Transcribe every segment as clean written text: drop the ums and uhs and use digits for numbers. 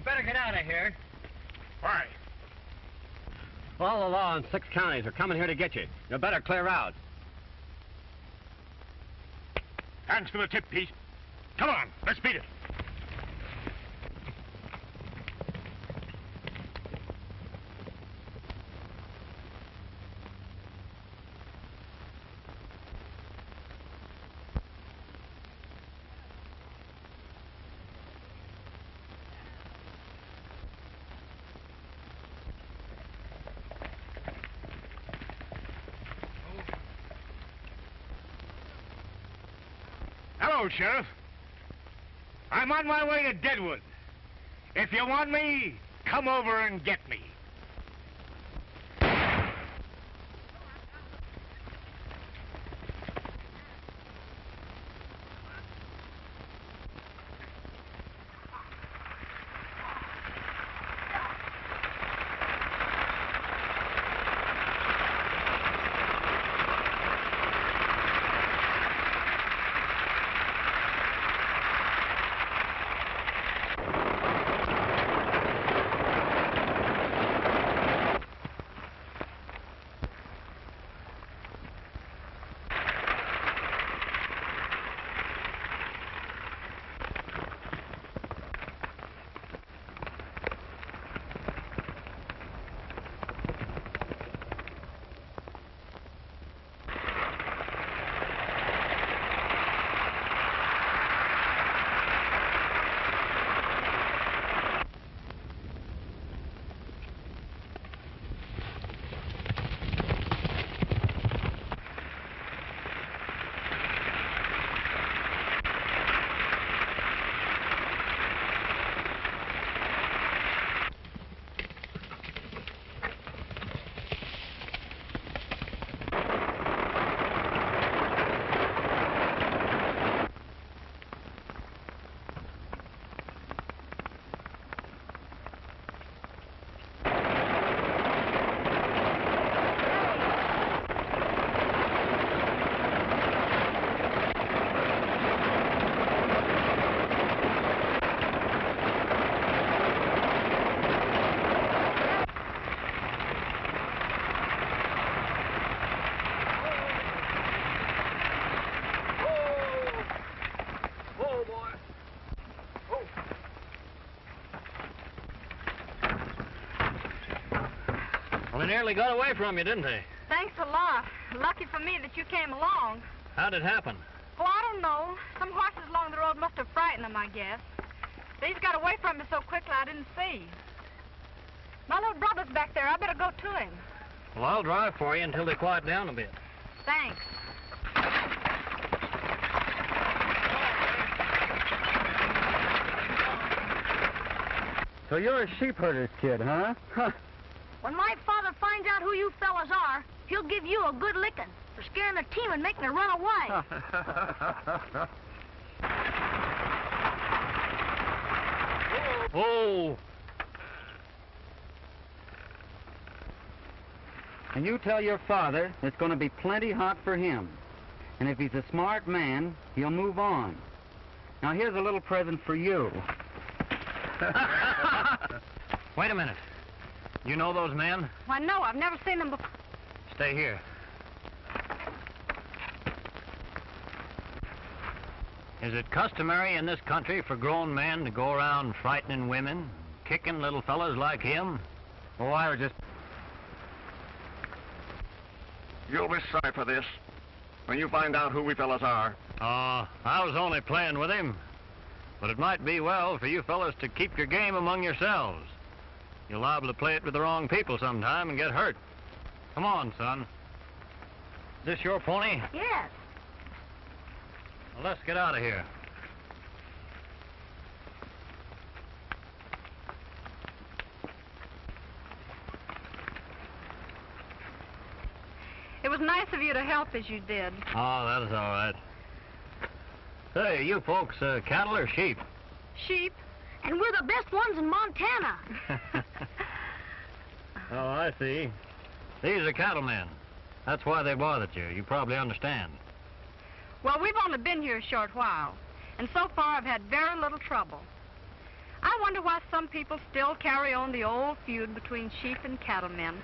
better get out of here. Why? All the law in 6 counties are coming here to get you. You better clear out. Hands for the tip piece. Come on, let's beat it. Hello, Sheriff. I'm on my way to Deadwood. If you want me, come over and get me. Well, they nearly got away from you, didn't they? Thanks a lot. Lucky for me that you came along. How'd it happen? Oh, I don't know. Some horses along the road must have frightened them, I guess. These got away from me so quickly I didn't see. My little brother's back there. I better go to him. Well, I'll drive for you until they quiet down a bit. Thanks. So you're a sheep herder's kid, huh? Huh. When my father finds out who you fellas are, he'll give you a good licking for scaring the team and making her run away. Oh! And you tell your father it's going to be plenty hot for him. And if he's a smart man, he'll move on. Now, here's a little present for you. Wait a minute. You know those men? Why, no, I've never seen them before. Stay here. Is it customary in this country for grown men to go around frightening women, kicking little fellas like him? Oh, I was just... You'll be sorry for this when you find out who we fellas are. I was only playing with him. But it might be well for you fellas to keep your game among yourselves. You're liable to play it with the wrong people sometime and get hurt. Come on, son. Is this your pony? Yes. Well, let's get out of here. It was nice of you to help as you did. Oh, that is all right. Say, you folks, cattle or sheep? Sheep. And we're the best ones in Montana. Oh, I see. These are cattlemen. That's why they bothered you. You probably understand. Well, we've only been here a short while, and so far I've had very little trouble. I wonder why some people still carry on the old feud between sheep and cattlemen.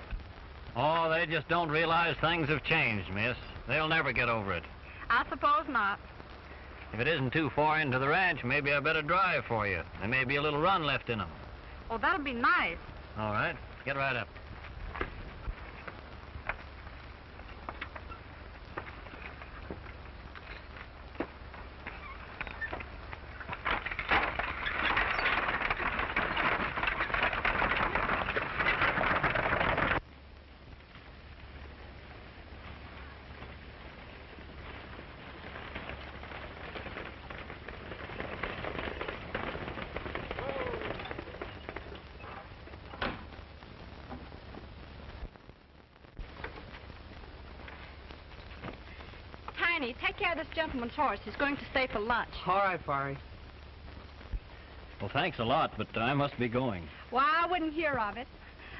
Oh, they just don't realize things have changed, miss. They'll never get over it. I suppose not. If it isn't too far into the ranch, maybe I better drive for you. There may be a little run left in them. Oh, that'll be nice. All right, get right up. Tiny, take care of this gentleman's horse. He's going to stay for lunch. All right, Fiery. Well, thanks a lot, but I must be going. Why, I wouldn't hear of it.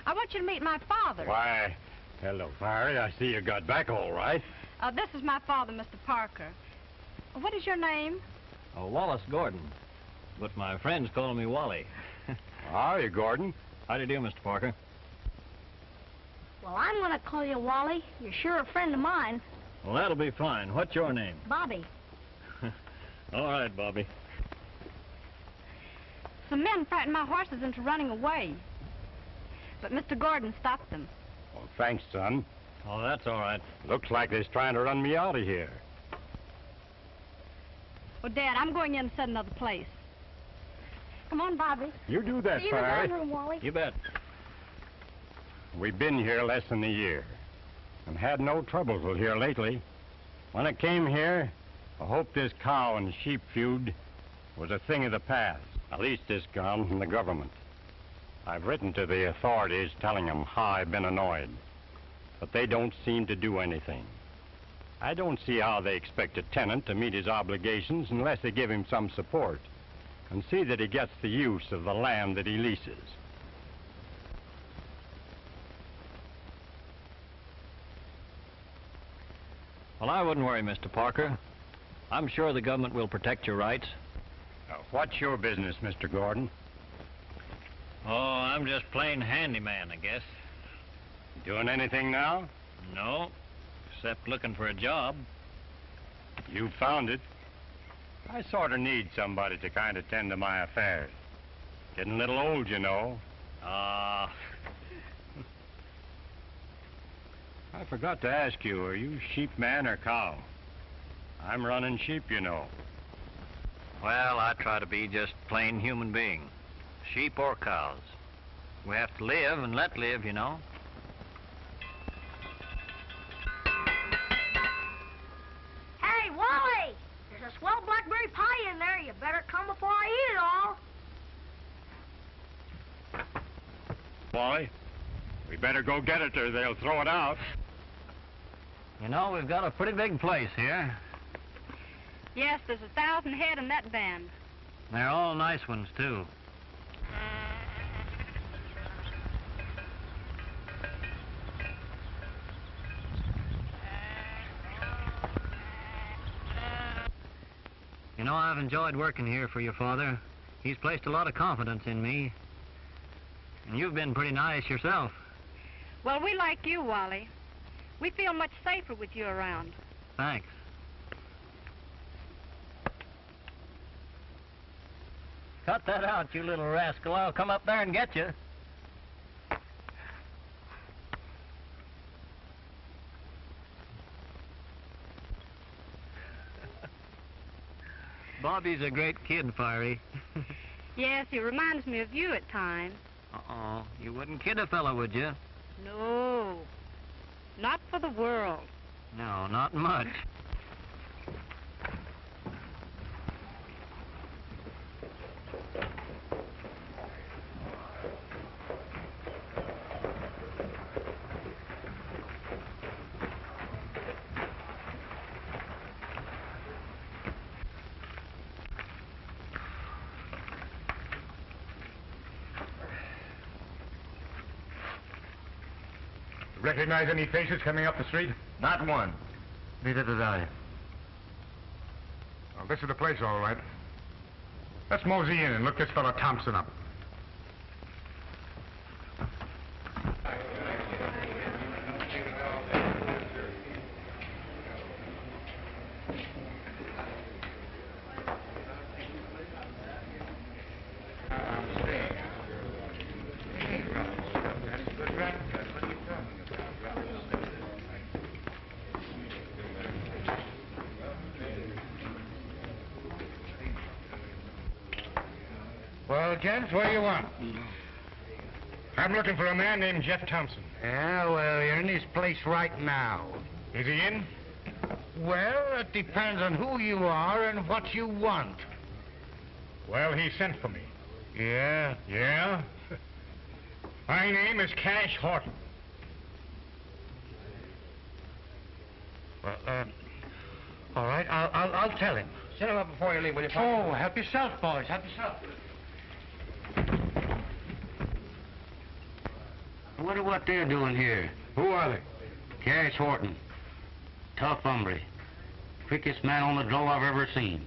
I want you to meet my father. Why, hello, Fiery. I see you got back all right. This is my father, Mr. Parker. What is your name? Oh, Wallace Gordon. But my friends call me Wally. How are you, Gordon? How do you do, Mr. Parker? Well, I'm going to call you Wally. You're sure a friend of mine. Well, that'll be fine. What's your name? Bobby. All right, Bobby. Some men frightened my horses into running away. But Mr. Gordon stopped them. Well, thanks, son. Oh, that's all right. Looks like they're trying to run me out of here. Well, Dad, I'm going in to set another place. Come on, Bobby. You do that, See you in the Fiery. bedroom, Wally. You bet. We've been here less than a year and had no troubles with here lately. When I came here, I hoped this cow and sheep feud was a thing of the past. At least it's gone from the government. I've written to the authorities telling them how I've been annoyed, but they don't seem to do anything. I don't see how they expect a tenant to meet his obligations unless they give him some support and see that he gets the use of the land that he leases. Well, I wouldn't worry, Mr. Parker. I'm sure the government will protect your rights. What's your business, Mr. Gordon? Oh, I'm just plain handyman, I guess. Doing anything now? No, except looking for a job. You found it. I sort of need somebody to kind of tend to my affairs. Getting a little old, you know. Ah. I forgot to ask you, are you sheepman or cow? I'm running sheep, you know. Well, I try to be just plain human being. Sheep or cows. We have to live and let live, you know. Hey, Wally! There's a swell blackberry pie in there. You better come before I eat it all. Wally, we better go get it or they'll throw it out. You know, we've got a pretty big place here. Yes, there's 1,000 head in that band. They're all nice ones, too. You know, I've enjoyed working here for your father. He's placed a lot of confidence in me. And you've been pretty nice yourself. Well, we like you, Wally. We feel much safer with you around. Thanks. Cut that out, you little rascal. I'll come up there and get you. Bobby's a great kid, Fiery. Yes, he reminds me of you at times. Uh-oh. You wouldn't kid a fellow, would you? No, not for the world. No, not much. Recognize any faces coming up the street? Not one. Neither did I. Well, this is the place, all right. Let's mosey in and look this fellow Thompson up. Well, gents, what do you want? I'm looking for a man named Jeff Thompson. Yeah, well, you're in his place right now. Is he in? Well, it depends on who you are and what you want. Well, he sent for me. Yeah? Yeah? My name is Cash Horton. Well, all right, I'll tell him. Set him up before you leave, will you? Oh, help yourself, boys. Help yourself. I wonder what they're doing here. Who are they? Cash Horton. Tough hombre. Quickest man on the draw I've ever seen.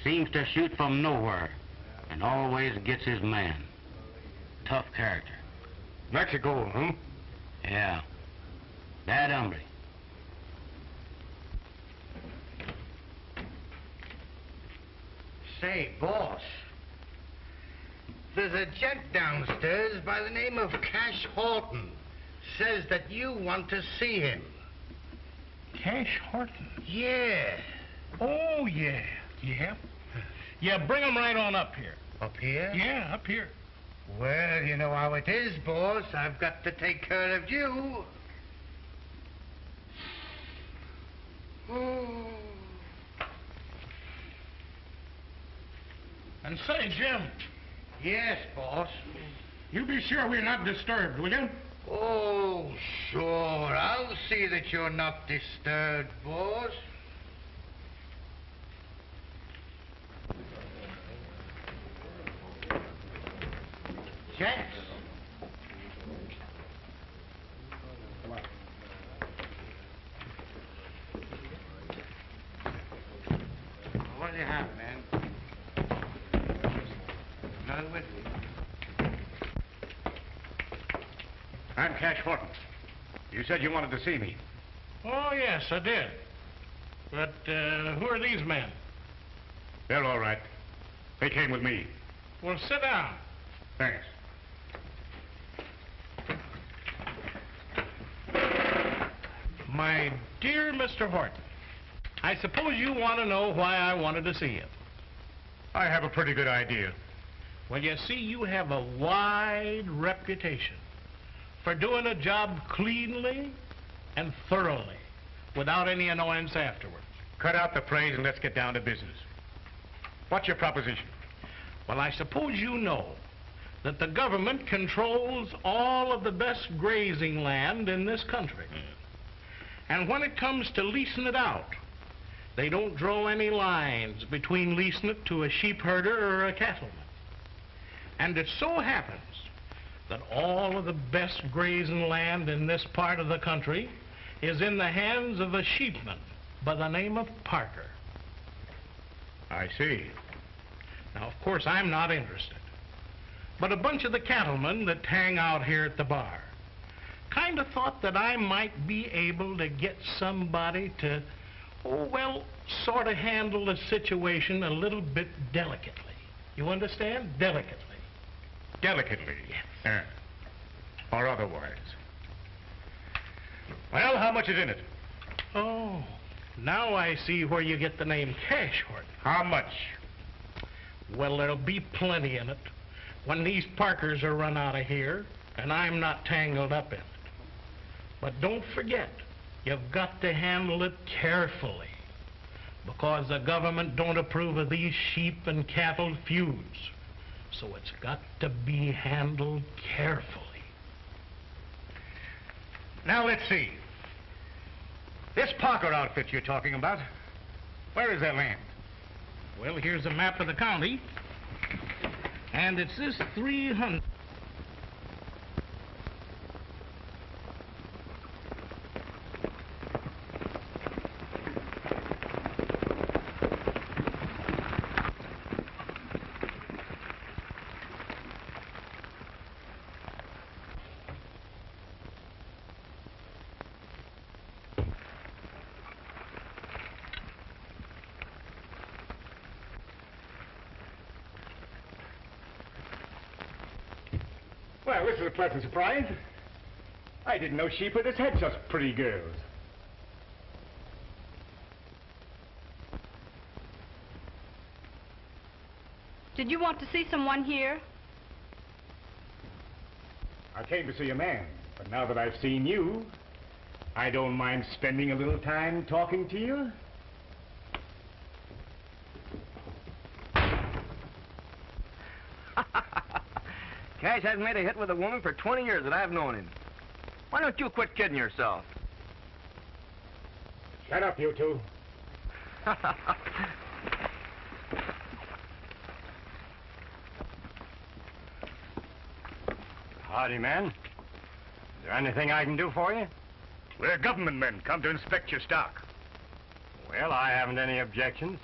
Seems to shoot from nowhere and always gets his man. Tough character. Mexico, huh? Yeah. Bad hombre. Say, boss. There's a gent downstairs by the name of Cash Horton. Says that you want to see him. Cash Horton? Yeah. Oh, yeah. Yeah? Yeah, bring him right on up here. Up here? Yeah, up here. Well, you know how it is, boss. I've got to take care of you. And say, Jim, Yes, boss. you be sure we're not disturbed, will you? Oh, sure. I'll see that you're not disturbed, boss. Gents. What do you have, man? Another whiskey? I'm Cash Horton. You said you wanted to see me. Oh, yes, I did. But who are these men? They're all right. They came with me. Well, sit down. Thanks. My dear Mr. Horton, I suppose you want to know why I wanted to see you. I have a pretty good idea. Well, you see, you have a wide reputation for doing a job cleanly and thoroughly, without any annoyance afterwards. Cut out the praise and let's get down to business. What's your proposition? Well, I suppose you know that the government controls all of the best grazing land in this country. And when it comes to leasing it out, they don't draw any lines between leasing it to a sheep herder or a cattleman. And it so happens that all of the best grazing land in this part of the country is in the hands of a sheepman by the name of Parker. I see. Now, of course, I'm not interested. But a bunch of the cattlemen that hang out here at the bar kind of thought that I might be able to get somebody to, sort of handle the situation a little bit delicately. You understand? Delicately. Delicately? Yes. Or otherwise. Well, how much is in it? Oh, now I see where you get the name Cash Horton. How much? Well, there'll be plenty in it when these Parkers are run out of here and I'm not tangled up in it. But don't forget, you've got to handle it carefully, because the government don't approve of these sheep and cattle feuds. So it's got to be handled carefully. Now, let's see. This Parker outfit you're talking about, where is that land? Well, here's a map of the county, and it's this 300. Well, this is a pleasant surprise. I didn't know sheepherds had such pretty girls. Did you want to see someone here? I came to see a man, but now that I've seen you, I don't mind spending a little time talking to you. Cash hasn't made a hit with a woman for 20 years that I've known him. Why don't you quit kidding yourself? Shut up, you two. Howdy, man. Is there anything I can do for you? We're government men, come to inspect your stock. Well, I haven't any objections.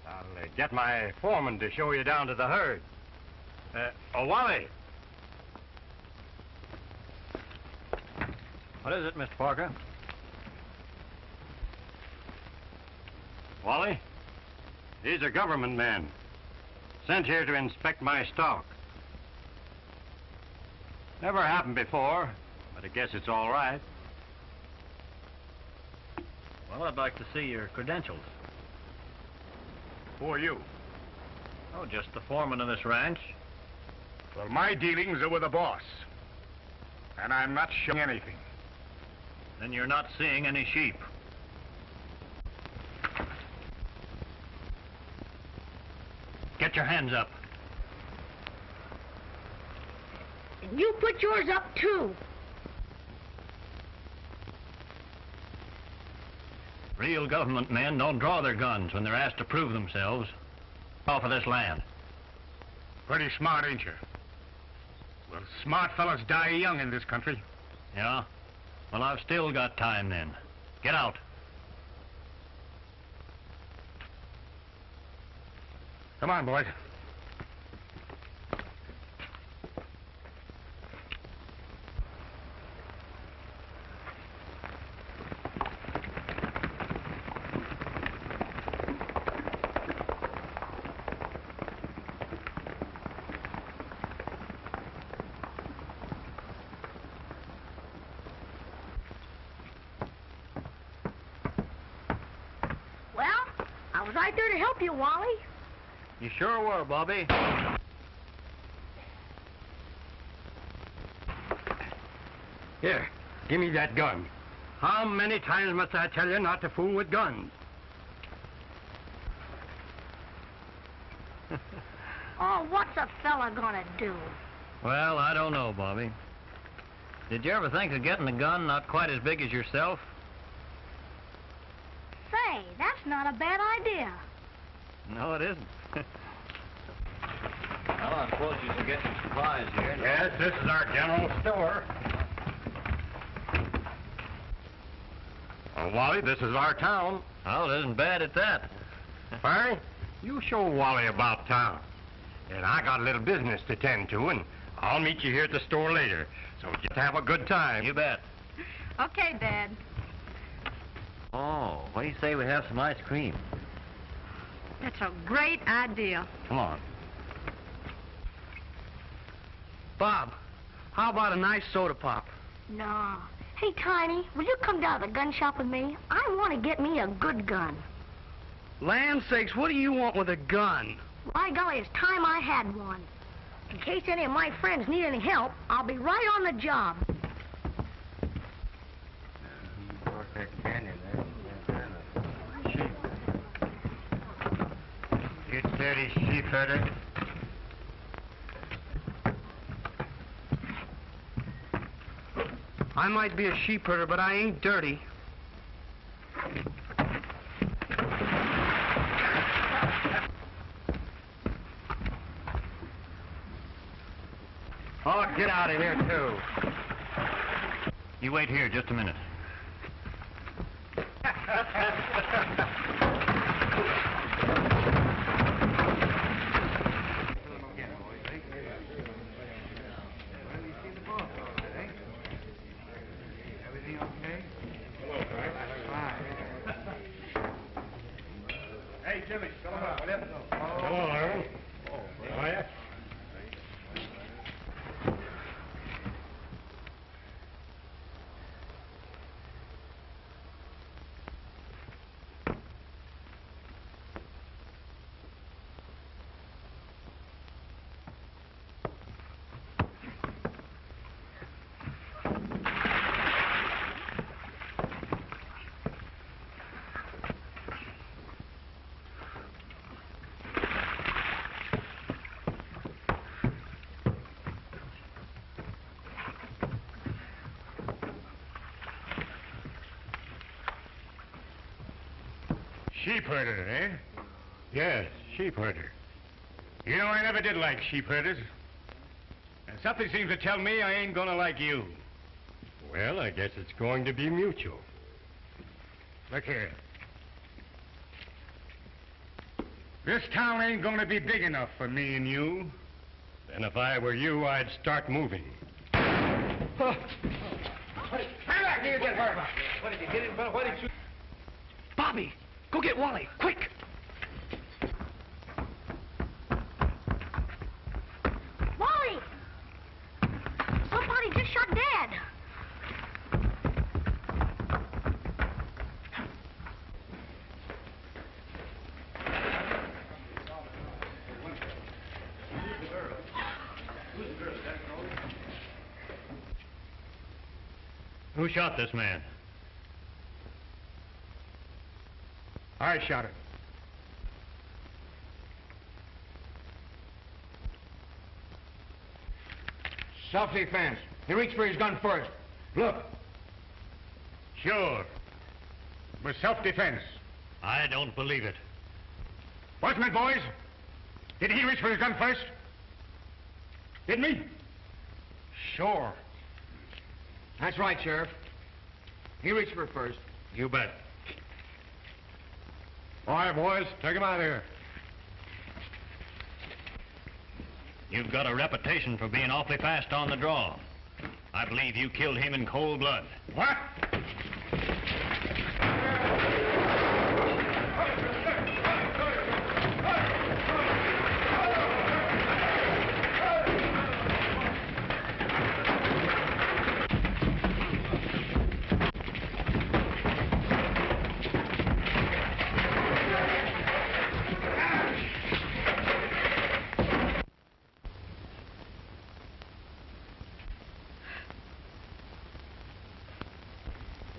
I'll get my foreman to show you down to the herd. Wally. What is it, Mr. Parker? Wally, these are government men. Sent here to inspect my stock. Never happened before, but I guess it's all right. Well, I'd like to see your credentials. Who are you? Oh, just the foreman of this ranch. Well, my dealings are with the boss. And I'm not showing anything. Then you're not seeing any sheep. Get your hands up. And you put yours up, too. Real government men don't draw their guns when they're asked to prove themselves off of this land. Pretty smart, ain't you? Well, smart fellas die young in this country. Yeah? Well, I've still got time then. Get out. Come on, boys. Well, I was right there to help you, Wally. You sure were, Bobby. Here, give me that gun. How many times must I tell you not to fool with guns? Oh, what's a fella gonna do? Well, I don't know, Bobby. Did you ever think of getting a gun not quite as big as yourself? Say, that's not a bad idea. No, it isn't. Well, I suppose you should get some supplies here. Yes, this is our general store. Oh, Wally, this is our town. Well, it isn't bad at that. Barry, you show Wally about town. And I got a little business to tend to, and I'll meet you here at the store later. So just have a good time. You bet. Okay, Dad. Oh, what do you say we have some ice cream? That's a great idea. Come on. Bob, how about a nice soda pop? No. Hey, Tiny, will you come down to the gun shop with me? I want to get me a good gun. Land sakes, what do you want with a gun? By golly, it's time I had one. In case any of my friends need any help, I'll be right on the job. You dirty sheep herder. I might be a sheep herder, but I ain't dirty. Oh, get out of here, too. You wait here just a minute. Hey, Jimmy, come on, will you? Hello, Aaron. How are you? Sheep herder, eh? Yes, sheep herder. You know, I never did like sheep herders. And something seems to tell me I ain't gonna like you. Well, I guess it's going to be mutual. Look here. This town ain't gonna be big enough for me and you. Then if I were you, I'd start moving. Hang back, you get hurt. What did you get him? What did you... Bobby, go get Wally, quick! Wally! Somebody just shot Dad. Who shot this man? I shot him. Self-defense. He reached for his gun first. Look. Sure. It was self-defense. I don't believe it. Wasn't it, boys? Did he reach for his gun first? Didn't he? Sure. That's right, Sheriff. He reached for it first. You bet. All right, boys, take him out of here. You've got a reputation for being awfully fast on the draw. I believe you killed him in cold blood. What?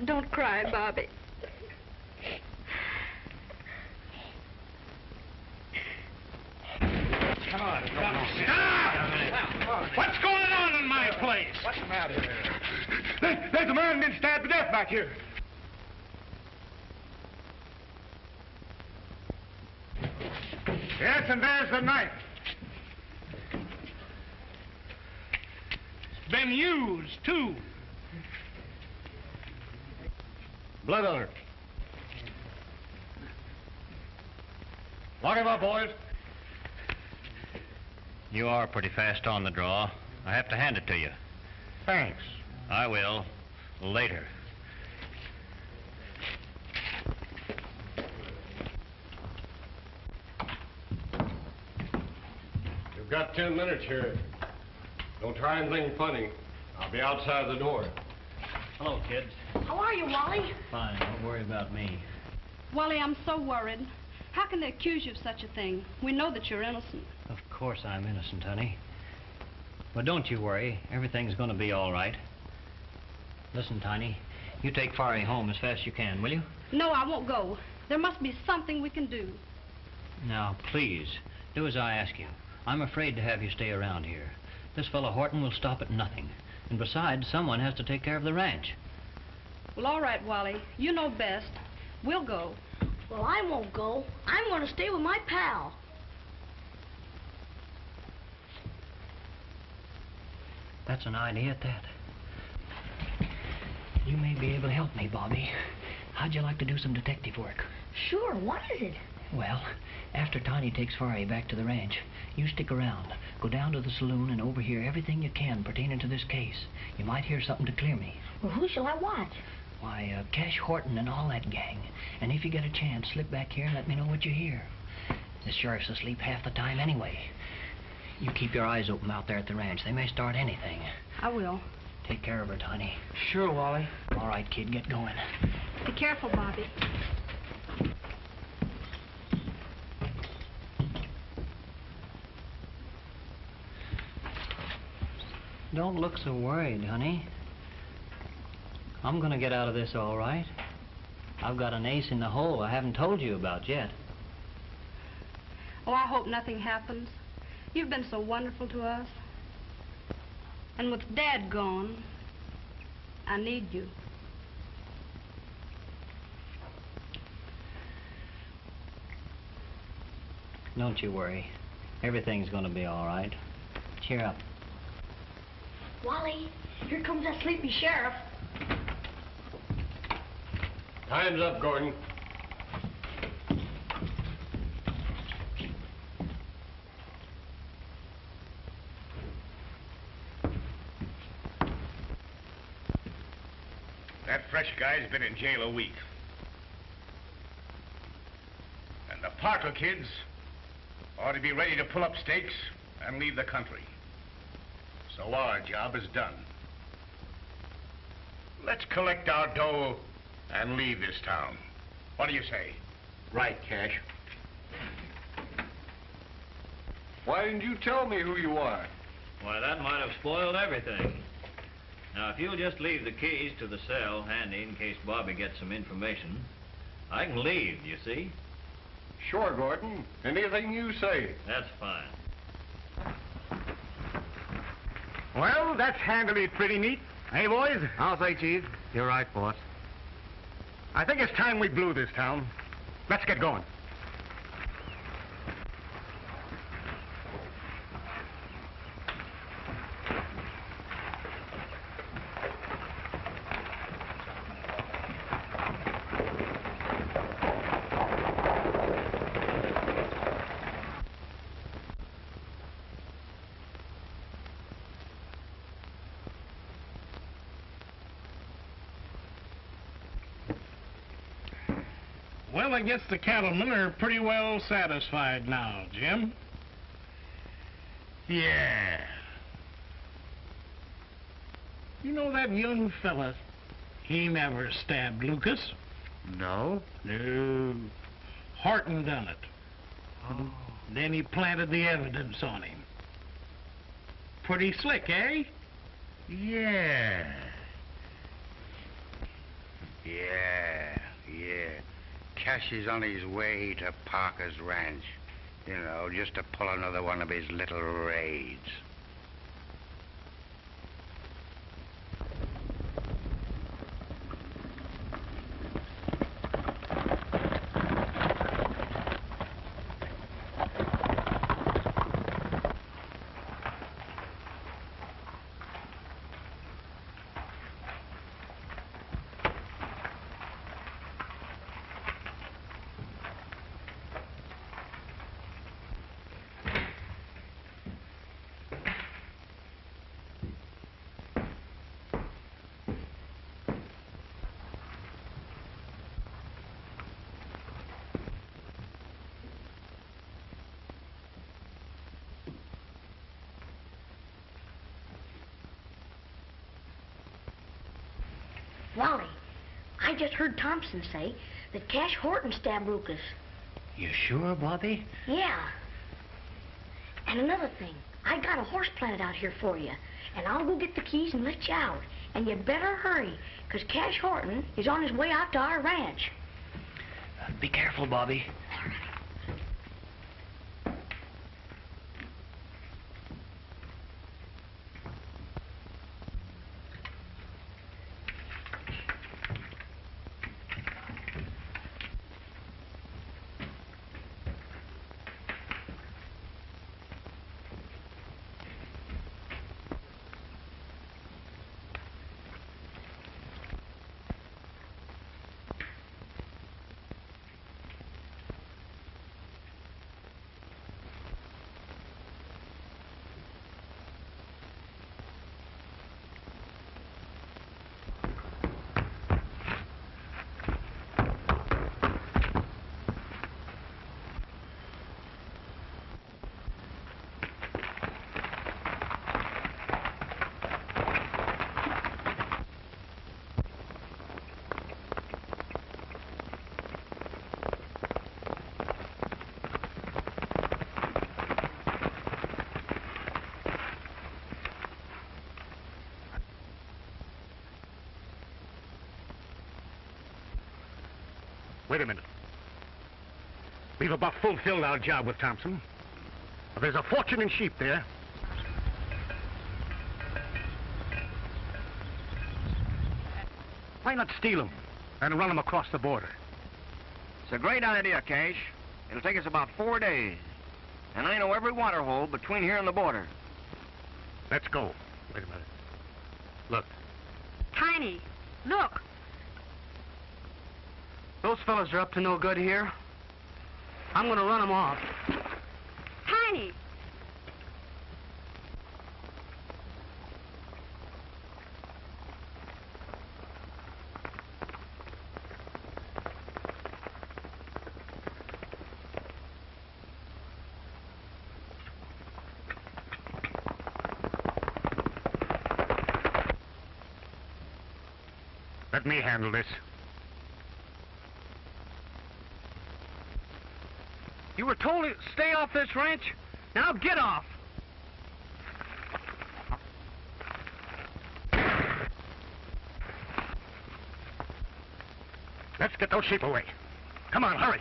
Don't cry, Bobby. Come on. Stop! What's going on in my place? What's the matter there? There's a man been stabbed to death back here. Yes, and there's the knife. It's been used, too. Blood on her. Lock him up, boys. You are pretty fast on the draw. I have to hand it to you. Thanks. I will. Later. You've got 10 minutes here. Don't try anything funny. I'll be outside the door. Hello, kids. How are you, Wally? Fine. Don't worry about me. Wally, I'm so worried. How can they accuse you of such a thing? We know that you're innocent. Of course I'm innocent, honey. But don't you worry. Everything's going to be all right. Listen, Tiny, you take Farry home as fast as you can, will you? No, I won't go. There must be something we can do. Now, please, do as I ask you. I'm afraid to have you stay around here. This fellow Horton will stop at nothing. And besides, someone has to take care of the ranch. Well, all right, Wally. You know best. We'll go. Well, I won't go. I'm going to stay with my pal. That's an idea at that. You may be able to help me, Bobby. How'd you like to do some detective work? Sure, what is it? Well, after Tiny takes Farry back to the ranch, you stick around. Go down to the saloon and overhear everything you can pertaining to this case. You might hear something to clear me. Well, who shall I watch? Why, Cash Horton and all that gang. And if you get a chance, slip back here and let me know what you hear. The sheriff's asleep half the time anyway. You keep your eyes open out there at the ranch. They may start anything. I will. Take care of her, Tiny. Sure, Wally. All right, kid, get going. Be careful, Bobby. Don't look so worried, honey. I'm gonna get out of this all right. I've got an ace in the hole I haven't told you about yet. Oh, I hope nothing happens. You've been so wonderful to us. And with Dad gone, I need you. Don't you worry. Everything's going to be all right. Cheer up. Wally, here comes that sleepy sheriff. Time's up, Gordon. That fresh guy's been in jail a week. And the Parker kids ought to be ready to pull up stakes and leave the country. So our job is done. Let's collect our dough and leave this town. What do you say? Right, Cash. Why didn't you tell me who you are? Why, that might have spoiled everything. Now, if you'll just leave the keys to the cell handy in case Bobby gets some information, I can leave, you see? Sure, Gordon. Anything you say. That's fine. Well, that's handled it pretty neat. Hey, boys? I'll say, Chief. You're right, boss. I think it's time we blew this town. Let's get going. Well, I guess the cattlemen are pretty well satisfied now, Jim. Yeah. You know that young fella, he never stabbed Lucas. No? No. Horton done it. Oh. Then he planted the evidence on him. Pretty slick, eh? Yeah. Cash is on his way to Parker's ranch. You know, just to pull another one of his little raids. Wally, I just heard Thompson say that Cash Horton stabbed Lucas. You sure, Bobby? Yeah. And another thing, I got a horse planted out here for you, and I'll go get the keys and let you out. And you better hurry, 'cause Cash Horton is on his way out to our ranch. Be careful, Bobby. Wait a minute. We've about fulfilled our job with Thompson. There's a fortune in sheep there. Why not steal them and run them across the border? It's a great idea, Cash. It'll take us about 4 days. And I know every water hole between here and the border. Let's go. Wait a minute. Look. Tiny, look. Those fellas are up to no good here. I'm going to run them off. Tiny. Let me handle this. You were told to stay off this ranch. Now get off. Let's get those sheep away. Come on, hurry.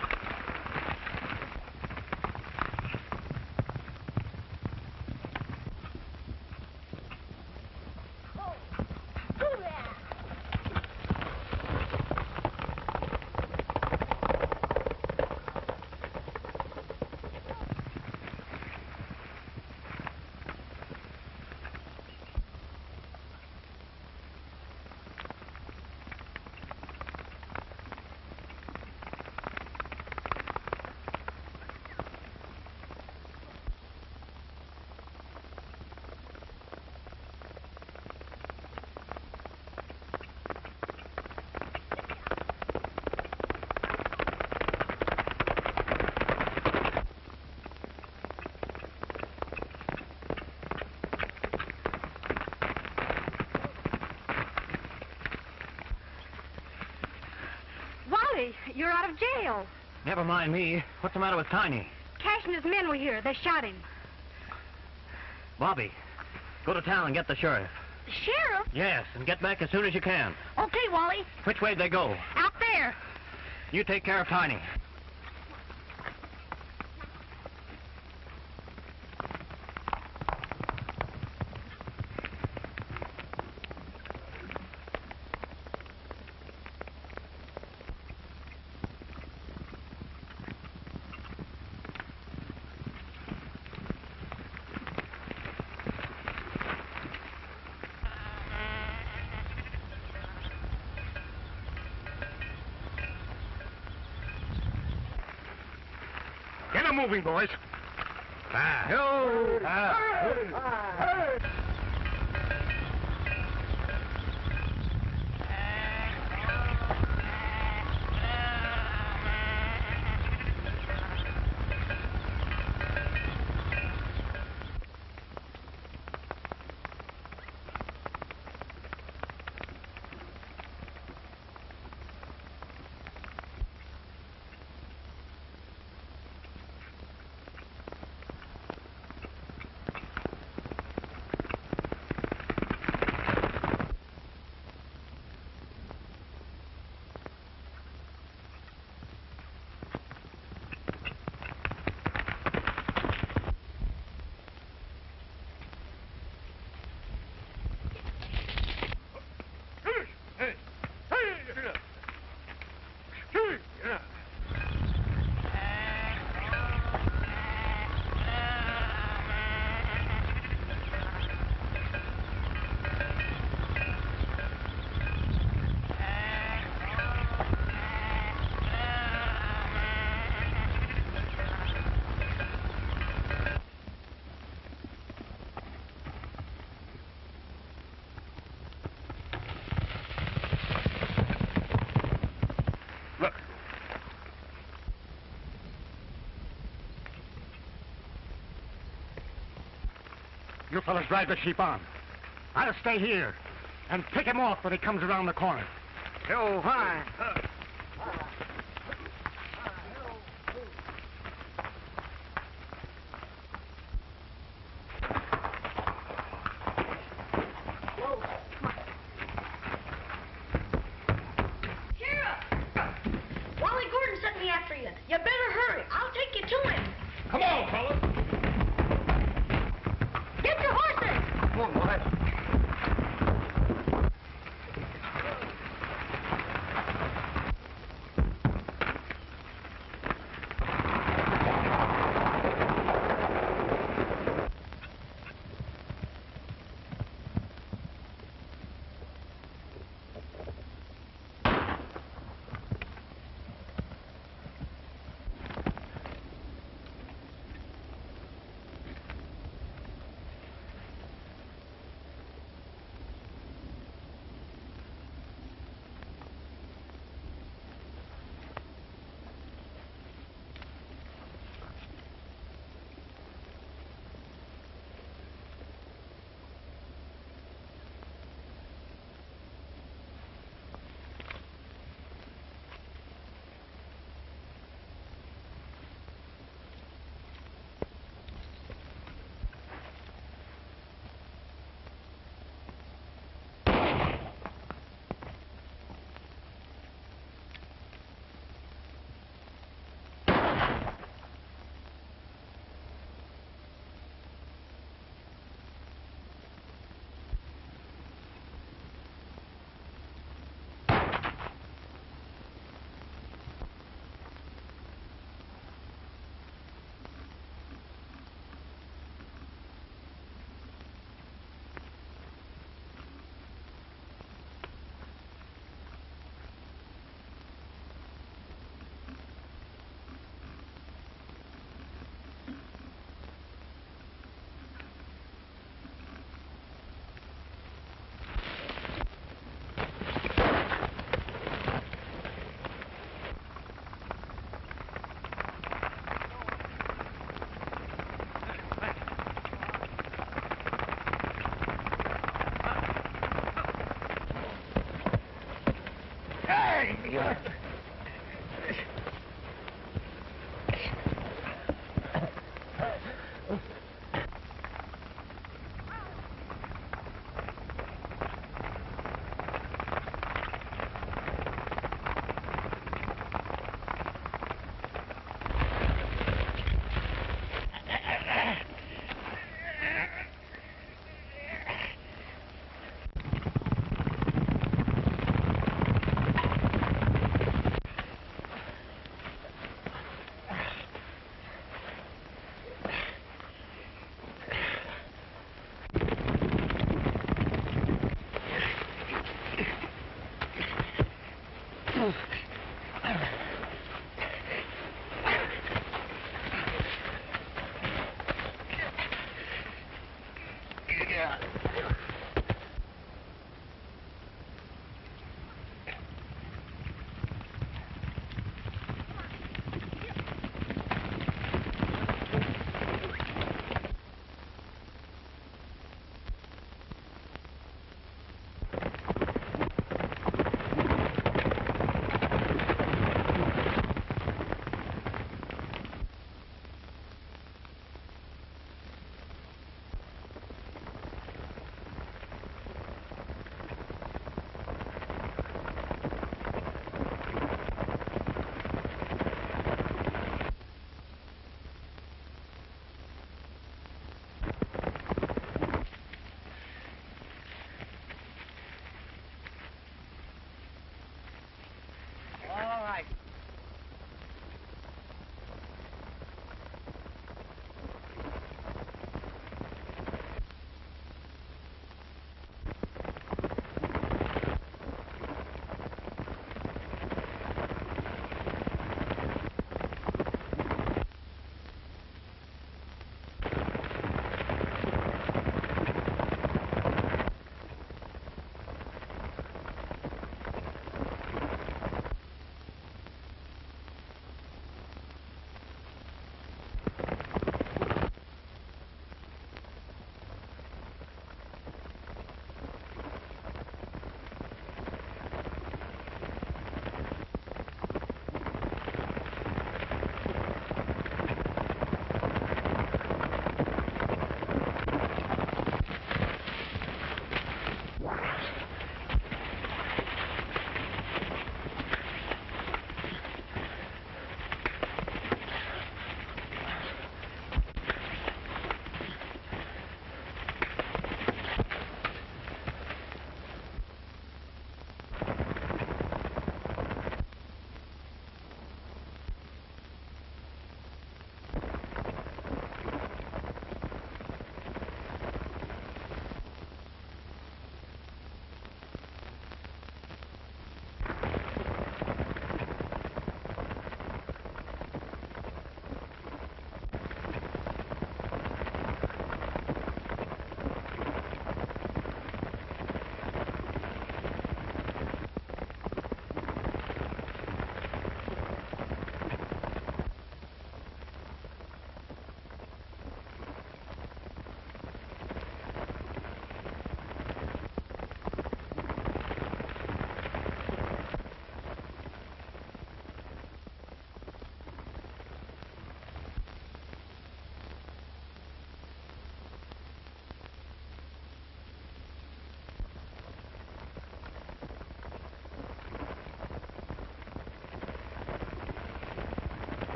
Wally, you're out of jail. Never mind me. What's the matter with Tiny? Cash and his men were here. They shot him. Bobby, go to town and get the sheriff. The sheriff? Yes, and get back as soon as you can. Okay, Wally. Which way'd they go? Out there. You take care of Tiny. Get 'em moving, boys. You fellas drive the sheep on. I'll stay here and pick him off when he comes around the corner. Oh, hi. Sheriff! Wally Gordon sent me after you. You better hurry. I'll take you to him. Come on, fellas. Get your horses! Come on, boys.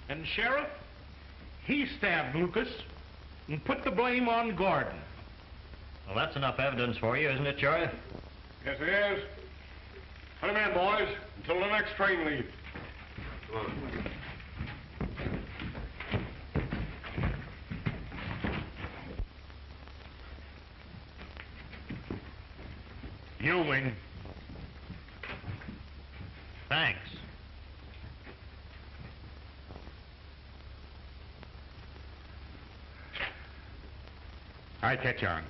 And, Sheriff, he stabbed Lucas and put the blame on Gordon. Well, that's enough evidence for you, isn't it, Sheriff? Yes, it is. Put him in, boys, until the next train leaves. Come on. You win. Thanks. I catch on.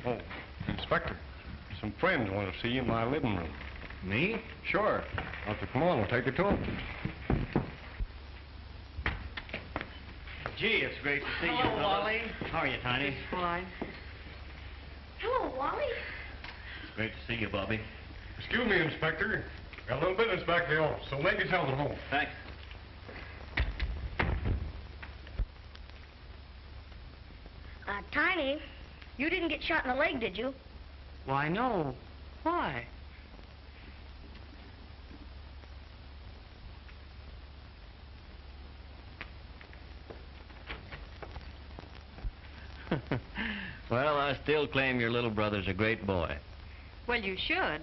Oh, Inspector, some friends want to see you in my living room. Me? Sure. Well, come on, we'll take you to them. Gee, it's great to see you, Hello, fellas. Wally. How are you, Tiny? Fine. Hello, Wally. Great to see you, Bobby. Excuse me, Inspector. Got a little business back at the office, so make yourselves at home. Thanks. Tiny, you didn't get shot in the leg, did you? Why, no. Why? Well, I still claim your little brother's a great boy. Well, you should.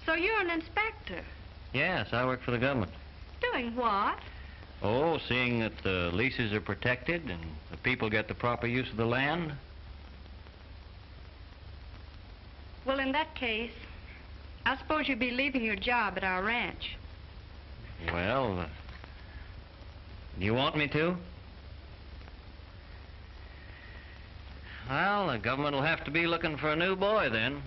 So you're an inspector. Yes, I work for the government. Doing what? Oh, seeing that the leases are protected and the people get the proper use of the land. Well, in that case, I suppose you'd be leaving your job at our ranch. Well, do you want me to? Well, the government will have to be looking for a new boy then.